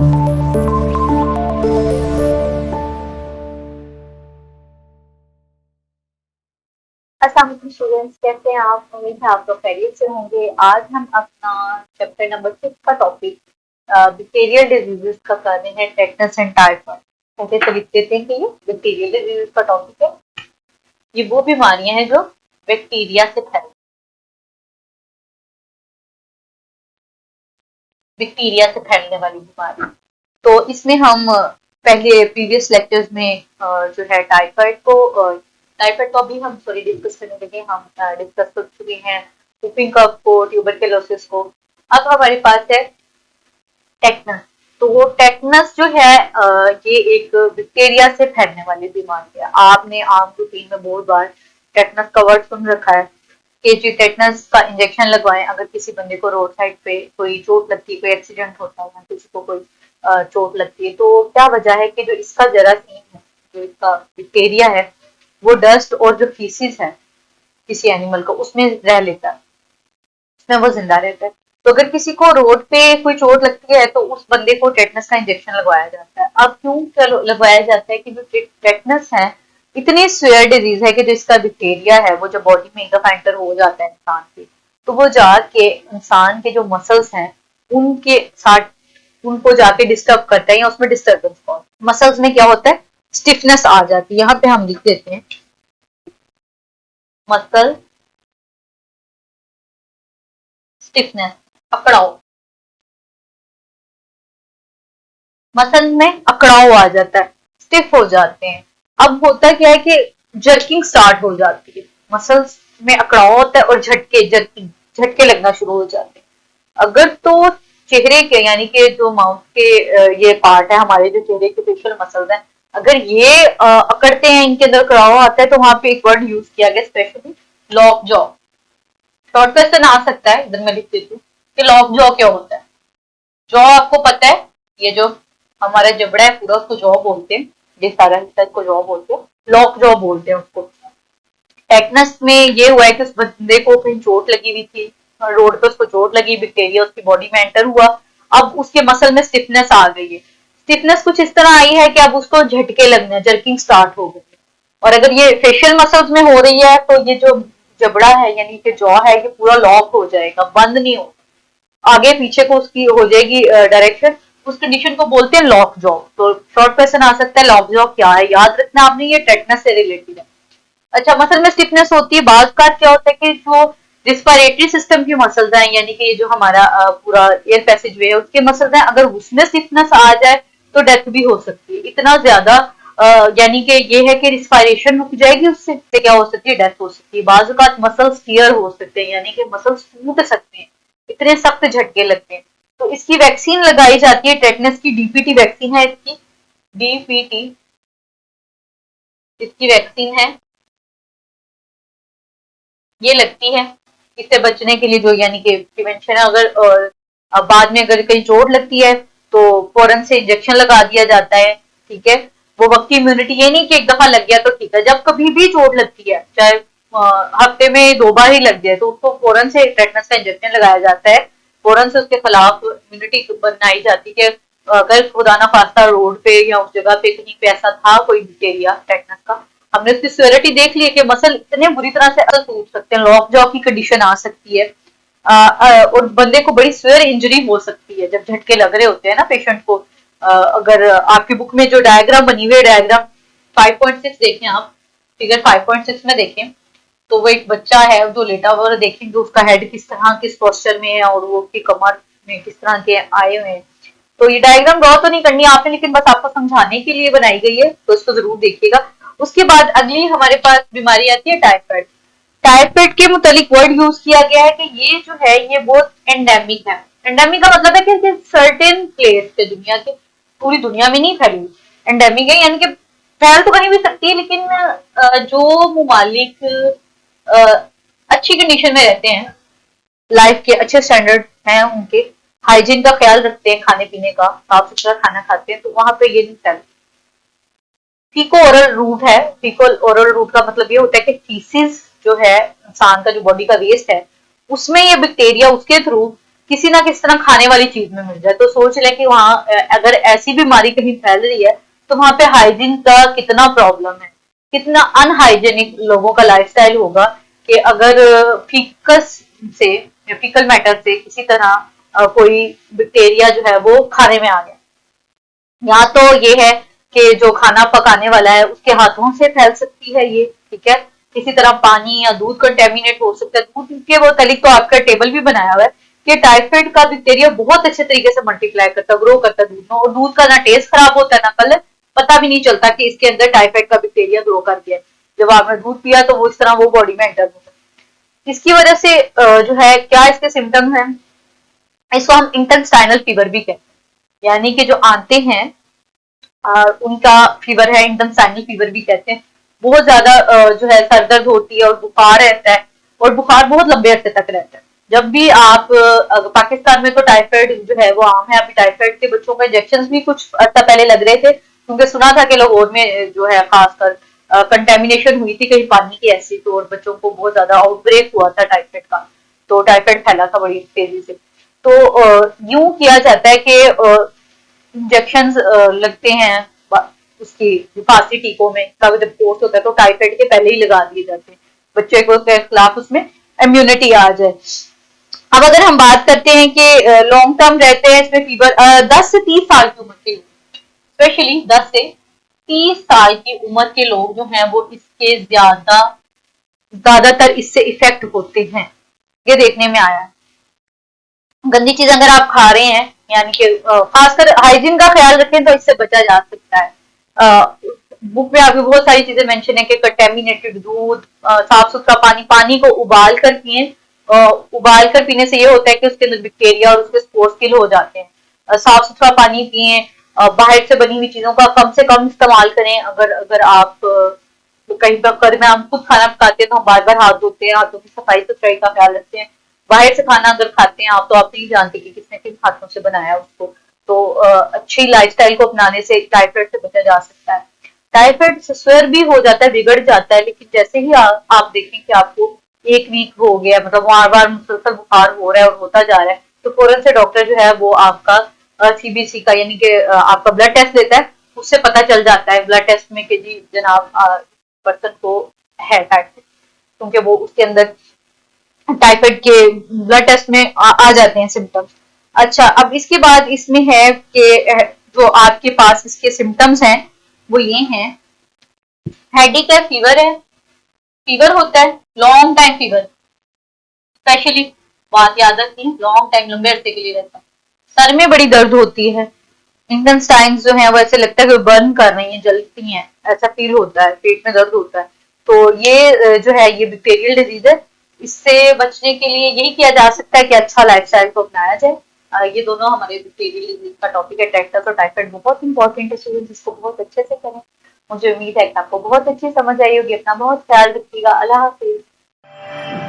अस्सलाम वालेकुम स्टूडेंट्स, कैसे हैं आप? उम्मीद है आप लोग खैरियत से होंगे। आज हम अपना चैप्टर नंबर 6 का टॉपिक बैक्टीरियल डिजीजेस का कर रहे हैं, टेटनस एंड टाइफाइड। ओके, तो लिख देते हैं कि ये बैक्टीरियल डिजीजेस का टॉपिक है। ये वो बीमारियां हैं जो बैक्टीरिया से फैलने वाली बीमारी। तो इसमें हम पहले प्रीवियस लेक्चर्स में जो है टाइफाइड को अभी हम डिस्कस करने लगे। हम डिस्कस कर चुके हैं whooping कफ को, ट्यूबरकुलोसिस को। अब हमारे पास है टेटनस। तो वो टेटनस जो है ये एक बैक्टीरिया से फैलने वाली बीमारी है। आपने आम रूटीन में बहुत बार टेटनस का वर्ड सुन रखा है कि जी टेटनस का इंजेक्शन लगवाएं अगर किसी बंदे को रोड साइड पे कोई चोट लगती है, कोई एक्सीडेंट होता है या किसी को कोई चोट लगती है। तो क्या वजह है कि जो इसका जरासीम है, जो इसका बैक्टीरिया है, वो डस्ट और जो फीसिस है किसी एनिमल का उसमें रह लेता है, उसमें वो जिंदा रहता है। तो अगर किसी को रोड पे कोई चोट लगती है तो उस बंदे को टेटनस का इंजेक्शन लगवाया जाता है। अब क्यों लगवाया जाता है कि जो टेटनस है इतनी स्वेयर डिजीज है कि जो इसका बैक्टीरिया है वो जब बॉडी में एक दफा एंटर हो जाता है इंसान के, तो वो जाके इंसान के जो मसल्स हैं उनके साथ उनको जाके डिस्टर्ब करता है या उसमें डिस्टर्बेंस कॉज। मसल्स में क्या होता है, स्टिफनेस आ जाती है। यहाँ पे हम लिख देते हैं मसल स्टिफनेस, अकड़ाव। मसल में अकड़ाव आ जाता है, स्टिफ हो जाते हैं। अब होता क्या है कि जर्किंग स्टार्ट हो जाती है, मसल्स में अकड़ाव होता है और जर्किंग झटके लगना शुरू हो जाते हैं। अगर तो चेहरे के यानी कि जो माउथ के ये पार्ट है हमारे, जो चेहरे के फेशियल मसल्स हैं, अगर ये अकड़ते हैं, इनके अंदर कड़ाव आता है, तो वहां पे एक वर्ड यूज किया गया specially, lock jaw. Short question आ सकता है, इधर मैं लिख देती हूँ कि लॉक जॉ क्या होता है। जॉ आपको पता है, ये जो हमारा जबड़ा है पूरा उसको जॉ बोलते हैं, ये सारा हिस्सा इसको जॉ बोलते हैं, लॉक जॉ बोलते हैं उसको। टेटनस में ये हुआ है कि उस बंदे को कहीं चोट लगी हुई थी, रोड पे उसको चोट लगी, बैक्टीरिया उसकी बॉडी में एंटर हुआ। अब उसके मसल में स्टिफनेस आ गई है। स्टिफनेस कुछ इस तरह आई है कि अब उसको झटके लगने, जर्किंग स्टार्ट हो गई। और अगर ये फेशियल मसल्स में हो रही है तो ये जो जबड़ा है यानी कि जॉ है ये पूरा लॉक हो जाएगा, बंद नहीं हो, आगे पीछे को उसकी हो जाएगी डायरेक्शन। उस कंडीशन को बोलते हैं लॉक जॉ। तो शॉर्ट क्वेश्चन आ सकता है लॉक जॉ क्या है, याद रखना आपने, ये टेटनस से रिलेटेड है। अच्छा, मसल में स्टिफनेस होती है। बात का क्या होता है कि जो रिस्पायरेटरी सिस्टम की मसल्स हैं, यानी कि ये जो हमारा पूरा एयर पैसेज वे है उसके मसल्स हैं, अगर उसमें स्टिफनेस आ जाए तो डेथ भी हो सकती है। इतना ज्यादा यानी कि ये है कि रिस्पायरेशन रुक जाएगी, उससे क्या हो सकती है, डेथ हो सकती है। बाज़ औक़ात मसल्स टियर हो सकते हैं, यानी कि मसल्स टूट सकते हैं, इतने सख्त झटके लगते हैं। तो इसकी वैक्सीन लगाई जाती है, टेटनस की डीपीटी वैक्सीन है इसकी, डीपीटी इसकी वैक्सीन है, ये लगती है इससे बचने के लिए, जो यानी कि प्रिवेंशन है। अगर बाद में अगर कहीं चोट लगती है तो फौरन से इंजेक्शन लगा दिया जाता है, ठीक है। वो वक्ती इम्यूनिटी, ये नहीं कि एक दफा लग गया तो ठीक है, जब कभी भी चोट लगती है, चाहे हफ्ते में 2 बार ही लग जाए, तो उसको फौरन से टेटनस का इंजेक्शन लगाया जाता है। फौरन से उसके खिलाफ इम्यूनिटी बनाई जाती है। अगर खुदा ना खास्ता रोड पे या उस जगह पे कहीं पे ऐसा था कोई बैक्टीरिया टेटनस का, हमने उसकी सिवियरिटी देख ली है कि मसल इतने बुरी तरह से असल टूट सकते हैं, लॉक जॉ की कंडीशन आ सकती है, और बंदे को बड़ी सिवियर इंजरी हो सकती है जब झटके लग रहे होते हैं ना पेशेंट को। अगर आपकी बुक में जो डायग्राम बनी हुई है, डायग्राम 5.6 देखें आप, फिगर 5.6 में देखें, तो वो एक बच्चा है जो लेटा हुआ, देखेंगे उसका हेड किस तरह किस पोस्चर में है और वो उसकी कमर में किस तरह के आए हुए हैं। तो ये डायग्राम ड्रॉ तो नहीं करनी आपने, लेकिन बस आपको समझाने के लिए बनाई गई है, तो इसको जरूर देखिएगा। उसके बाद अगली हमारे पास बीमारी आती है टाइफाइड। टाइफाइड के मुतालिक वर्ड यूज किया गया है कि ये जो है ये बहुत एंडेमिक है। एंडेमिक का मतलब है कि सर्टेन प्लेस पे, दुनिया के पूरी दुनिया में नहीं फैली, एंडेमिक है, यानी कि फैल तो कहीं भी सकती है, लेकिन जो ममालिक अच्छी कंडीशन में रहते हैं, लाइफ के अच्छे स्टैंडर्ड हैं उनके, हाइजीन का ख्याल रखते हैं, खाने पीने का साफ सुथरा खाना खाते हैं, तो वहां पे ये नहीं फैलती। फीको ओरल रूट है। फीको ओरल रूट का मतलब ये होता है कि फीसिस जो है इंसान का, जो बॉडी का वेस्ट है, उसमें ये बैक्टीरिया उसके थ्रू किसी ना किसी तरह खाने वाली चीज में मिल जाए। तो सोच ले कि वहां अगर ऐसी बीमारी कहीं फैल रही है तो वहां पे हाइजीन का कितना प्रॉब्लम है, कितना अनहाइजेनिक लोगों का लाइफस्टाइल होगा कि अगर फीकस से या फीकल मैटर से किसी तरह कोई बैक्टीरिया जो है वो खाने में आ गया। यहाँ तो ये है कि जो खाना पकाने वाला है उसके हाथों से फैल सकती है ये, ठीक है। किसी तरह पानी या दूध कंटेमिनेट हो सकता है। दूध के वो तलिक तो आपका टेबल भी बनाया हुआ है कि टाइफाइड का बैक्टीरिया बहुत अच्छे तरीके से मल्टीप्लाई करता है, ग्रो करता है दूध में, और दूध का ना टेस्ट खराब होता है ना कलर, पता भी नहीं चलता कि इसके अंदर टाइफाइड का बैक्टीरिया ग्रो कर गया। जब आपने दूध पिया तो वो इस तरह वो बॉडी में एंटर होता है। इसकी वजह से जो है क्या इसके सिम्टम्स हैं, इसको हम इंटेस्टाइनल फीवर भी कहते हैं, यानी कि जो आते हैं उनका फीवर है, इंटेस्टाइनल फीवर भी कहते हैं। बहुत ज्यादा जो है सर दर्द होती है और बुखार रहता है, और बुखार बहुत लंबे अरसे तक रहता है। जब भी आप पाकिस्तान में तो टाइफाइड जो है वो आम है। अभी टाइफाइड के बच्चों को इंजेक्शन भी कुछ अर्सा पहले लग रहे थे, क्योंकि सुना था कि लाहौर में जो है खासकर कंटेमिनेशन हुई थी कहीं पानी की ऐसी, तो और बच्चों को बहुत ज्यादा आउटब्रेक हुआ था टाइफाइड का, तो टाइफाइड फैला था बड़ी तेजी से। तो यूं किया जाता है कि इंजेक्शन लगते हैं उसकी फांसी टीकों में, का जब कोर्स होता है तो टाइफाइड के पहले ही लगा दिए जाते हैं बच्चे को के खिलाफ उसमें इम्यूनिटी आ जाए। अब अगर हम बात करते हैं कि लॉन्ग टर्म रहते हैं इसमें फीवर 10 से 30 साल की उम्र के, स्पेशली 10 से 30 साल की उम्र के लोग जो हैं वो इसके ज्यादातर इससे इफेक्ट होते हैं, ये देखने में आया है। गंदी चीज अगर आप खा रहे हैं, यानी कि खासकर हाइजीन का ख्याल रखें तो इससे बचा जा सकता है। बुक में आपकी बहुत सारी चीजें मेंशन है कि कंटेमिनेटेड दूध, साफ सुथरा पानी, पानी को उबाल कर पिए। उबाल कर पीने से ये होता है कि उसके अंदर बैक्टीरिया और उसके स्पोर्स किल हो जाते हैं। साफ सुथरा पानी पिए। बाहर से बनी हुई चीजों का कम से कम इस्तेमाल करें। अगर अगर आप कहीं पर घर में हम खुद खाना पकाते हैं तो हम बार बार हाथ धोते हैं, हाथों की सफाई सुथराई का ख्याल रखते हैं। बाहर से खाना अगर खाते हैं आप तो आप नहीं जानते कि किसने किन हाथों से बनाया उसको। तो अच्छी लाइफस्टाइल को अपनाने से टाइफाइड से बचा जा सकता है। टाइफाइड से स्वर भी हो जाता है, बिगड़ जाता है, लेकिन जैसे ही आप देखें कि आपको एक वीक हो गया, मतलब बार बार मुसलसल बुखार हो रहा है और होता जा रहा है, तो फौरन से डॉक्टर जो है वो आपका सीबीसी का यानी कि आपका ब्लड टेस्ट लेता है। उससे पता चल जाता है ब्लड टेस्ट में कि जी जनाब पर्सन को है टाइफाइड, क्योंकि वो उसके अंदर टाइफाइड के ब्लड टेस्ट में आ जाते हैं सिम्टम्स। अच्छा, अब इसके बाद इसमें है कि जो आपके पास इसके सिम्टम्स हैं वो ये हैं, हेडेक है, फीवर है, फीवर होता है, लॉन्ग टाइम फीवर, स्पेशली बात याद रखनी है, लॉन्ग टाइम लंबे अरसे के लिए रहता है। सर में बड़ी दर्द होती है, इंटेस्टाइन्स जो है वो ऐसे लगता है कि बर्न कर रही हैं, जलती हैं, ऐसा फील होता है, पेट में दर्द होता है। तो ये जो है ये बैक्टीरियल डिजीज है। इससे बचने के लिए यही किया जा सकता है कि अच्छा लाइफस्टाइल को अपनाया जाए। ये दोनों हमारे बैक्टीरियल डिजीज का टॉपिक है। टेक्टस और टाइफाइड बहुत इंपॉर्टेंट है स्टूडेंट्स, इसको बहुत अच्छे से करें। मुझे उम्मीद है कि आपको बहुत अच्छी समझ आई होगी। अपना बहुत ख्याल रखिएगा। अल्लाह हाफिज।